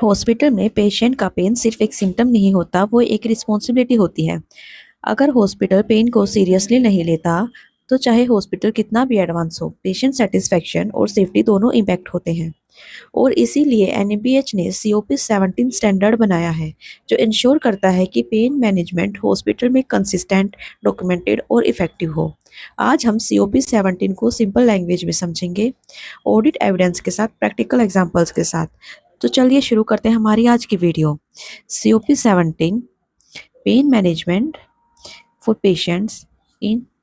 Hospital में patient का pen सिर्फ एक सिम्टम नहीं होता, वो एक रिस्पॉन्सिबिलिटी होती है। अगर हॉस्पिटल पेन को सीरियसली नहीं लेता, तो चाहे हॉस्पिटल कितना भी एडवांस हो, पेशेंट सेटिस्फेक्शन और सेफ्टी दोनों इम्पैक्ट होते हैं। और इसीलिए एनएमपीएच ने सीओपी 17 स्टैंडर्ड बनाया है, जो इंश्योर करता है कि पेन मैनेजमेंट हॉस्पिटल में कंसिस्टेंट, डॉक्यूमेंटेड और इफेक्टिव हो। आज हम सीओपी 17 को सिंपल लैंग्वेज में समझेंगे, ऑडिट एविडेंस के साथ, प्रैक्टिकल एग्जांपल्स के साथ। तो चलिए शुरू करते हैं हमारी आज की video. COP 17 pain management for patients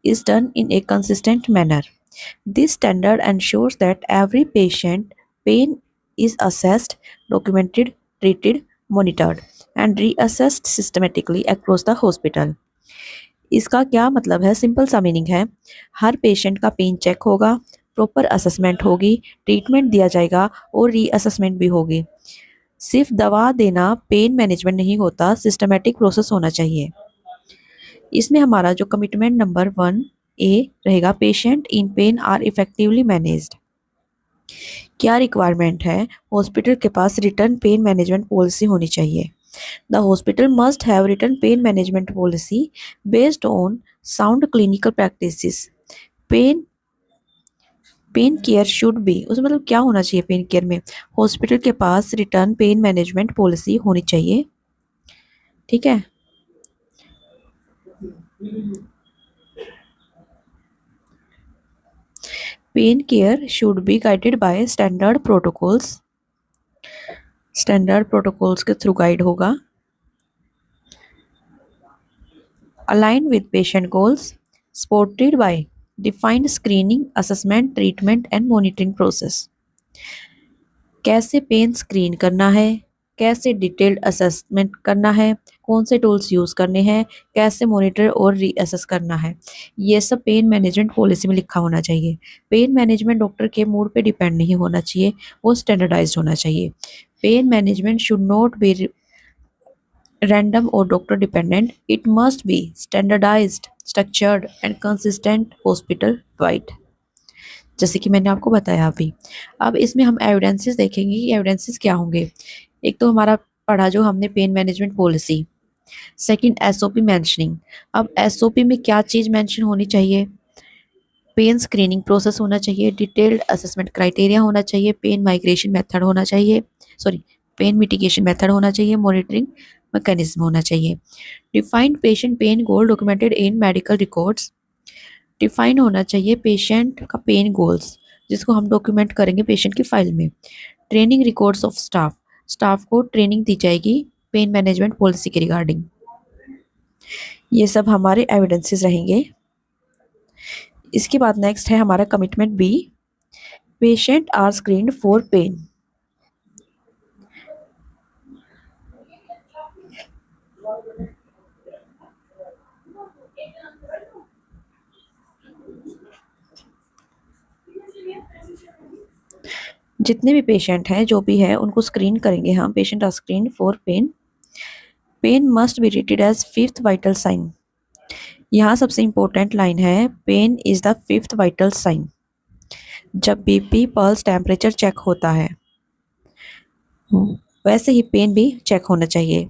is done in a consistent manner. This standard ensures that every patient pain is assessed, documented, treated, monitored, and reassessed systematically across the hospital. इसका क्या मतलब है? सिंपल सा meaning है, हर patient का pen check होगा, proper assessment होगी, treatment दिया जाएगा और रीअसेसमेंट भी होगी। सिर्फ दवा देना पेन मैनेजमेंट नहीं होता, सिस्टमेटिक प्रोसेस होना चाहिए। इसमें हमारा जो कमिटमेंट नंबर 1A रहेगा, patient in pain are effectively managed. क्या रिक्वायरमेंट है? हॉस्पिटल के पास रिटर्न पेन मैनेजमेंट पॉलिसी होनी चाहिए। The hospital must have written pain management policy based on sound clinical practices. Pain pain care should be, उसमें मतलब क्या होना चाहिए पेन केयर में? हॉस्पिटल के पास रिटर्न पेन मैनेजमेंट पॉलिसी होनी चाहिए। ठीक है। Pain care should be guided by standard protocols के थ्रू गाइड होगा। Align with patient goals, supported by defined screening, assessment, treatment and monitoring process. कैसे पेन स्क्रीन करना है, कैसे डिटेल्ड असेसमेंट करना है, कौन से टूल्स यूज़ करने हैं, कैसे मॉनिटर और रीअसेस करना है, ये सब पेन मैनेजमेंट पॉलिसी में लिखा होना चाहिए। पेन मैनेजमेंट डॉक्टर के मूड पे डिपेंड नहीं होना चाहिए, वो स्टैंडर्डाइज्ड होना चाहिए। Pain management should not be random or doctor dependent. It must be standardized, structured and consistent hospital wide, जैसे कि मैंने आपको बताया अभी। अब इसमें हम एविडेंसेस देखेंगे कि एविडेंसेस क्या होंगे। एक तो हमारा पढ़ा जो हमने pen management policy, second SOP mentioning. अब एसओपी में क्या चीज़ मेंशन होनी चाहिए? पेन स्क्रीनिंग प्रोसेस होना चाहिए, डिटेल्ड असेसमेंट क्राइटेरिया होना चाहिए, पेन माइग्रेशन मेथड होना चाहिए, सॉरी पेन मिटिगेशन मेथड होना चाहिए, मॉनिटरिंग मैकेनिज्म होना चाहिए। Defined patient pain goal documented in medical records. Define होना चाहिए पेशेंट का पेन गोल्स, जिसको हम डॉक्यूमेंट करेंगे पेशेंट की फाइल में। Training records of staff, staff को ट्रेनिंग दी जाएगी पेन मैनेजमेंट पॉलिसी के रिगार्डिंग। ये सब हमारे एविडेंसेस रहेंगे। इसके बाद नेक्स्ट है हमारा commitment B, patient are screened for pain. जितने भी पेशेंट हैं, जो भी है, उनको स्क्रीन करेंगे हम। Patient are screen for pain. Pain must be treated as fifth vital sign. यहाँ सबसे इंपॉर्टेंट लाइन है, pain is the fifth vital sign. जब बीपी, पल्स, टेम्परेचर चेक होता है, वैसे ही पेन भी चेक होना चाहिए।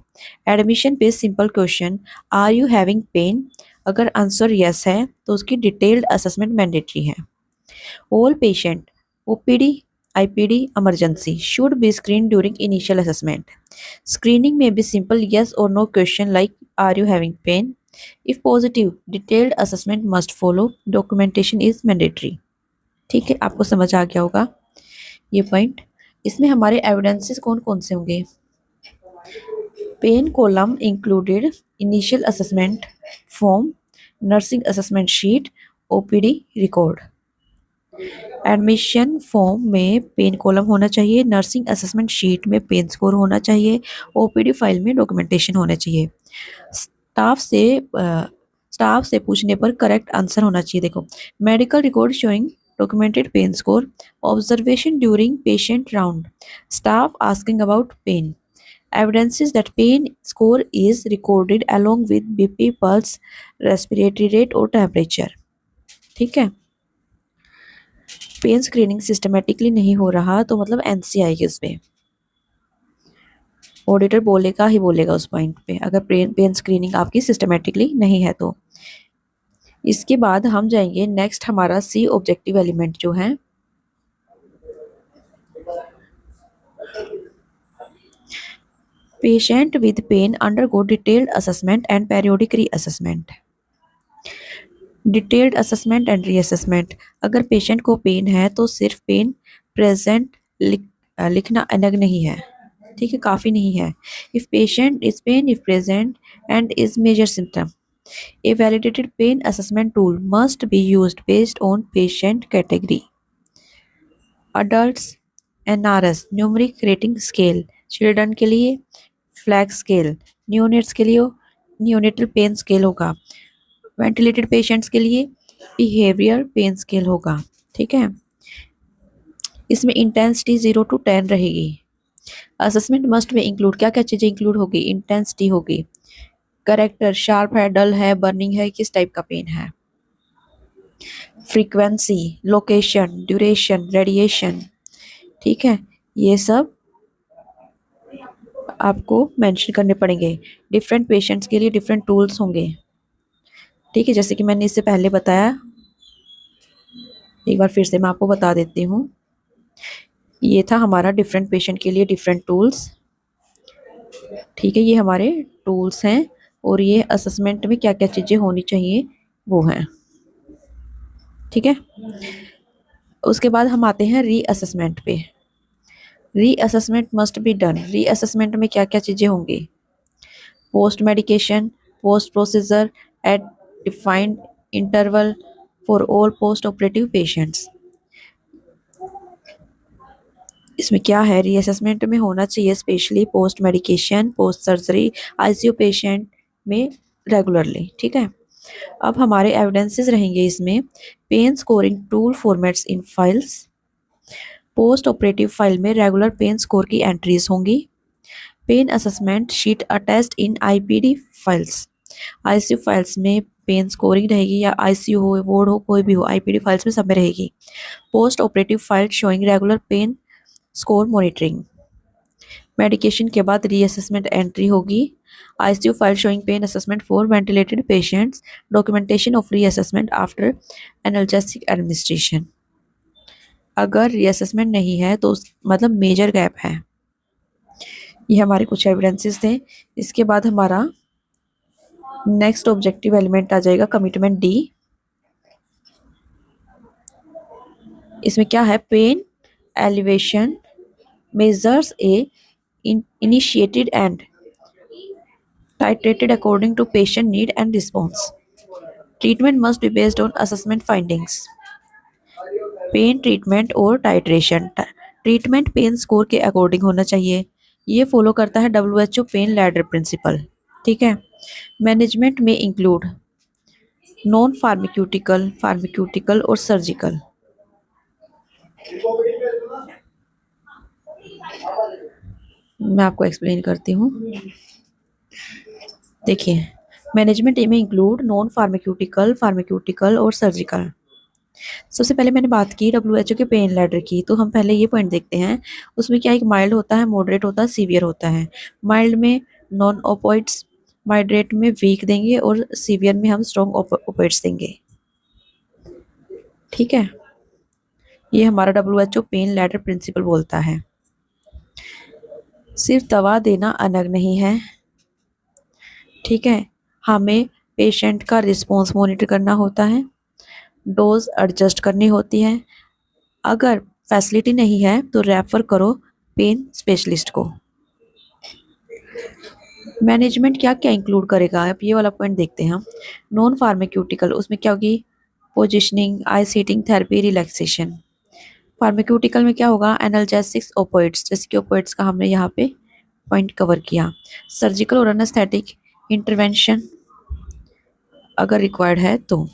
एडमिशन पे simple question, are you having pain? अगर आंसर यस है तो उसकी डिटेल्ड असेसमेंट मैंडेटरी है। All patient, OPD, IPD, emergency should be screened during initial assessment. Screening may be simple yes or no question like are you having pain? If positive, detailed assessment must follow. Documentation is mandatory. ठीक है, आपको समझ आ गया होगा ये point. इसमें हमारे evidences कौन कौन से होंगे? Pain column included initial assessment form, nursing assessment sheet, OPD record. Admission form में पेन कॉलम होना चाहिए, नर्सिंग असेसमेंट शीट में पेन स्कोर होना चाहिए, ओपीडी फाइल में डॉक्यूमेंटेशन होना चाहिए। स्टाफ से पूछने पर करेक्ट आंसर होना चाहिए। देखो, medical record showing documented pain score, observation during patient round, staff asking about pain, evidences that pain score is recorded along with BP, pulse, respiratory rate और temperature। ठीक है। पेन स्क्रीनिंग सिस्टमेटिकली नहीं हो रहा तो मतलब एनसी आएगी उसमें। ऑडिटर बोलेगा ही बोलेगा उस पॉइंट पे, अगर पेन स्क्रीनिंग आपकी सिस्टमेटिकली नहीं है तो। इसके बाद हम जाएंगे नेक्स्ट, हमारा सी ऑब्जेक्टिव एलिमेंट जो है, patient with pain undergo detailed assessment and periodic reassessment. Detailed assessment and reassessment, अगर पेशेंट को पेन है तो सिर्फ पेन प्रेजेंट लिखना अनग नहीं है, ठीक है, काफ़ी नहीं है। If patient is pain if present and is major symptom, a validated pain assessment tool must be used based on patient category. Adults NRS numeric rating scale, children के लिए फ्लैग स्केल, न्यूनेट्स के लिए neonatal pen scale होगा, ventilated patients के लिए behaviour pen scale होगा, ठीक है। इसमें इंटेंसिटी 0 to 10 रहेगी। असेसमेंट मस्ट में इंक्लूड, क्या क्या चीज़ें इंक्लूड होगी, इंटेंसिटी होगी, करेक्टर शार्प है, डल है, बर्निंग है, किस टाइप का पेन है, फ्रीक्वेंसी, लोकेशन, ड्यूरेशन, रेडिएशन, ठीक है, ये सब आपको मेंशन करने पड़ेंगे। डिफरेंट पेशेंट्स के लिए डिफरेंट टूल्स होंगे, ठीक है, जैसे कि मैंने इससे पहले बताया, एक बार फिर से मैं आपको बता देती हूँ। ये था हमारा डिफरेंट पेशेंट के लिए डिफरेंट टूल्स, ठीक है, ये हमारे टूल्स हैं, और ये असेसमेंट में क्या क्या चीज़ें होनी चाहिए वो हैं, ठीक है। उसके बाद हम आते हैं रीअसेसमेंट पे। Reassessment must be done, reassessment में क्या क्या चीज़ें होंगी, post medication, post procedure at defined interval for all post operative patients. इसमें क्या है, रीअसेसमेंट में होना चाहिए specially post medication, post surgery, ICU patient में रेगुलरली, ठीक है। अब हमारे एविडेंसेस रहेंगे इसमें, pain scoring tool formats in files, post operative file में रेगुलर पेन स्कोर की एंट्रीज होंगी, पेन असेसमेंट शीट अटैच्ड इन आईपीडी फाइल्स, आईसीयू फाइल्स में पेन स्कोरिंग रहेगी, या आईसीयू हो, वार्ड हो, कोई भी हो, आईपीडी फाइल्स में सब में रहेगी। Post operative file showing regular pain score monitoring, medication के बाद रीअसेसमेंट एंट्री होगी, ICU file showing pain assessment for ventilated patients, documentation of reassessment after analgesic administration. अगर रीअसेसमेंट नहीं है तो मतलब मेजर गैप है। ये हमारे कुछ एविडेंसेस थे। इसके बाद हमारा नेक्स्ट ऑब्जेक्टिव एलिमेंट आ जाएगा कमिटमेंट डी। इसमें क्या है, pain alleviation measures are initiated and titrated according to patient need and response. Treatment must be based on assessment findings. Pain treatment और टाइट्रेशन, ट्रीटमेंट पेन स्कोर के according होना चाहिए, ये follow करता है WHO पेन लैडर प्रिंसिपल, ठीक है। Management में इंक्लूड नॉन फार्माक्यूटिकल, फार्माक्यूटिकल और सर्जिकल। मैं आपको एक्सप्लेन करती हूँ, देखिए, मैनेजमेंट में इंक्लूड नॉन फार्माक्यूटिकल, फार्माक्यूटिकल और सर्जिकल। सबसे पहले मैंने बात की WHO के पेन लैडर की, तो हम पहले ये पॉइंट देखते हैं, उसमें क्या, एक माइल्ड होता है, मॉडरेट होता है, सीवियर होता है। माइल्ड में नॉन ओपोइड्स, मॉडरेट में वीक देंगे, और सीवियर में हम स्ट्रॉन्ग ओपोइड्स देंगे, ठीक है। ये हमारा WHO पेन लैडर प्रिंसिपल बोलता है। सिर्फ दवा देना अनग नहीं है, ठीक है, हमें पेशेंट का रिस्पॉन्स मॉनिटर करना होता है, डोज एडजस्ट करनी होती है, अगर फैसिलिटी नहीं है तो रेफर करो पेन स्पेशलिस्ट को। मैनेजमेंट क्या क्या इंक्लूड करेगा, अब ये वाला पॉइंट देखते हैं हम। नॉन फार्माक्यूटिकल, उसमें क्या होगी, पोजिशनिंग, आई सीटिंग थेरेपी, रिलैक्सेशन। फार्माक्यूटिकल में क्या होगा, एनाल्जेसिक्स, ओपोइड्स, जैसे कि ओपोइड्स का हमने यहाँ पे पॉइंट कवर किया। सर्जिकल और एनेस्थेटिक इंटरवेंशन अगर रिक्वायर्ड है तो।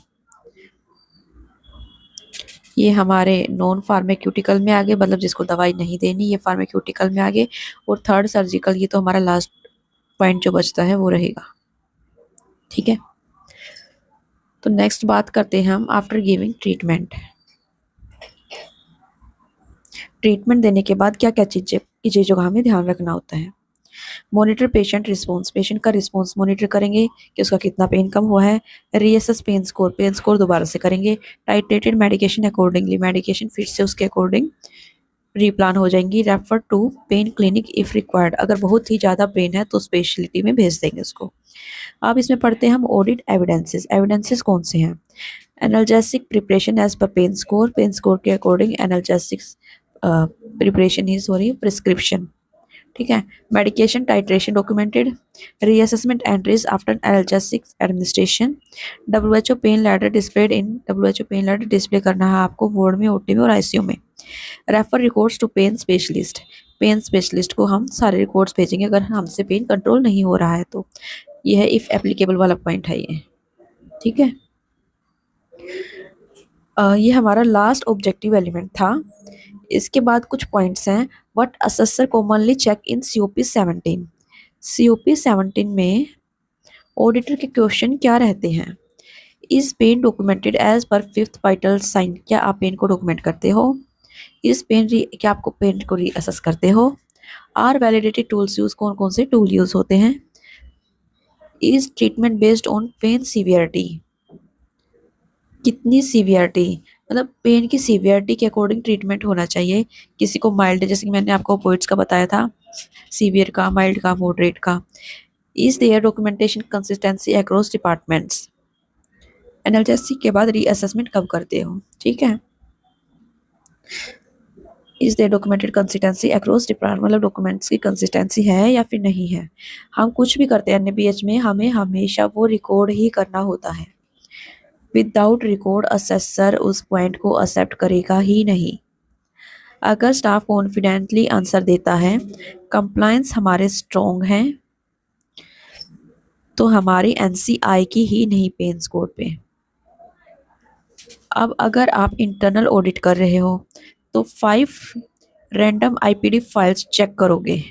ये हमारे नॉन फार्माक्यूटिकल में आगे, मतलब जिसको दवाई नहीं देनी, ये फार्माक्यूटिकल में आगे। और थर्ड सर्जिकल, ये तो हमारा लास्ट पॉइंट जो बचता है वो रहेगा, ठीक है। तो नेक्स्ट बात करते हैं हम आफ्टर गिविंग ट्रीटमेंट। ट्रीटमेंट देने के बाद क्या क्या चीज़ों का हमें ध्यान रखना होता है। मॉनिटर पेशेंट रिस्पॉन्स, पेशेंट का रिस्पॉन्स मॉनिटर करेंगे कि उसका कितना पेन कम हुआ है। रीअसेस पेन स्कोर दोबारा से करेंगे। टाइट्रेटेड मेडिकेशन अकॉर्डिंगली, मेडिकेशन फिर से उसके अकॉर्डिंग रीप्लान हो जाएंगी। Refer to pain clinic if required, अगर बहुत ही ज़्यादा पेन है तो स्पेशलिटी में भेज देंगे उसको। अब इसमें पढ़ते हैं हम ऑडिट एविडेंसेस। एविडेंसेस कौन से हैं? Analgesic preparation as per pain score के अकॉर्डिंग एनाल्जेसिक्स प्रिपरेशन ही सॉरी प्रिस्क्रिप्शन, ठीक है। Medication titration documented. Reassessment entries after analgesics administration. WHO pain ladder displayed in, WHO pain ladder display करना है आपको वार्ड में, ओटी में और आईसीयू में। Refer records to pain specialist, pain specialist को हम सारे रिकॉर्ड्स भेजेंगे अगर हमसे पेन कंट्रोल नहीं हो रहा है तो। यह है इफ एप्लीकेबल वाला पॉइंट है ये, ठीक है। ये हमारा लास्ट ऑब्जेक्टिव एलिमेंट था। इसके बाद कुछ पॉइंट्स हैं। What assessor commonly check in COP 17। COP 17 में ऑडिटर के क्वेश्चन क्या रहते हैं? Is pain documented as per fifth vital sign, क्या आप पेन को डॉक्यूमेंट करते हो? इस क्या आपको पेन को रीअसेस करते हो? आर वैलिडेटेड टूल्स यूज, कौन कौन से टूल यूज होते हैं? Is treatment based on pain severity, कितनी सीवियरिटी, मतलब पेन की सीवियरिटी के अकॉर्डिंग ट्रीटमेंट होना चाहिए। किसी को माइल्ड, जैसे कि मैंने आपको पॉइंट्स का बताया था, सीवियर का, माइल्ड का, मॉडरेट का। Is there documentation consistency across departments, analgesic के बाद रीअसेसमेंट कब करते हो, ठीक है। Is there documented consistency across department, मतलब डॉक्यूमेंट्स की कंसिस्टेंसी है या फिर नहीं है। हम कुछ भी करते हैं एनबीएच में, हमें हमेशा वो रिकॉर्ड ही करना होता है। विदाउट रिकॉर्ड असेसर उस पॉइंट को एक्सेप्ट करेगा ही नहीं। अगर स्टाफ कॉन्फिडेंटली आंसर देता है, कंप्लायंस हमारे स्ट्रॉन्ग हैं, तो हमारी एनसी आएगी ही नहीं पेन स्कोर पे। अब अगर आप इंटरनल ऑडिट कर रहे हो तो 5 रैंडम आईपीडी फाइल्स चेक करोगे,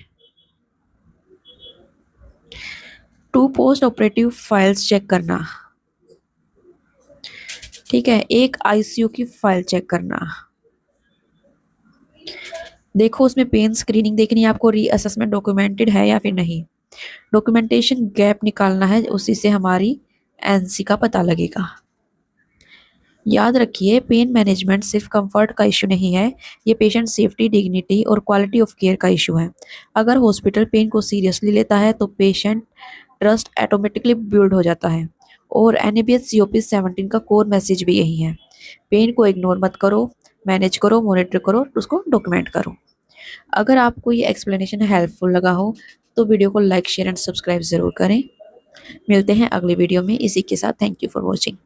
2 पोस्ट ऑपरेटिव फाइल्स चेक करना, ठीक है। एक आईसीयू की फाइल चेक करना। देखो उसमें पेन स्क्रीनिंग देखनी है आपको, रीअसेसमेंट डॉक्यूमेंटेड है या फिर नहीं। डॉक्यूमेंटेशन गैप निकालना है, उसी से हमारी एनसी का पता लगेगा। याद रखिए पेन मैनेजमेंट सिर्फ कंफर्ट का इशू नहीं है, ये पेशेंट सेफ्टी, डिग्निटी और क्वालिटी ऑफ केयर का इशू है। अगर हॉस्पिटल पेन को सीरियसली लेता है तो पेशेंट ट्रस्ट ऑटोमेटिकली बिल्ड हो जाता है। और एनएबीएच सीओपी 17 का कोर मैसेज भी यही है, पेन को इग्नोर मत करो, मैनेज करो, मॉनिटर करो, उसको डॉक्यूमेंट करो। अगर आपको ये एक्सप्लेनेशन हेल्पफुल लगा हो तो वीडियो को लाइक, शेयर एंड सब्सक्राइब ज़रूर करें। मिलते हैं अगले वीडियो में इसी के साथ। Thank you for watching.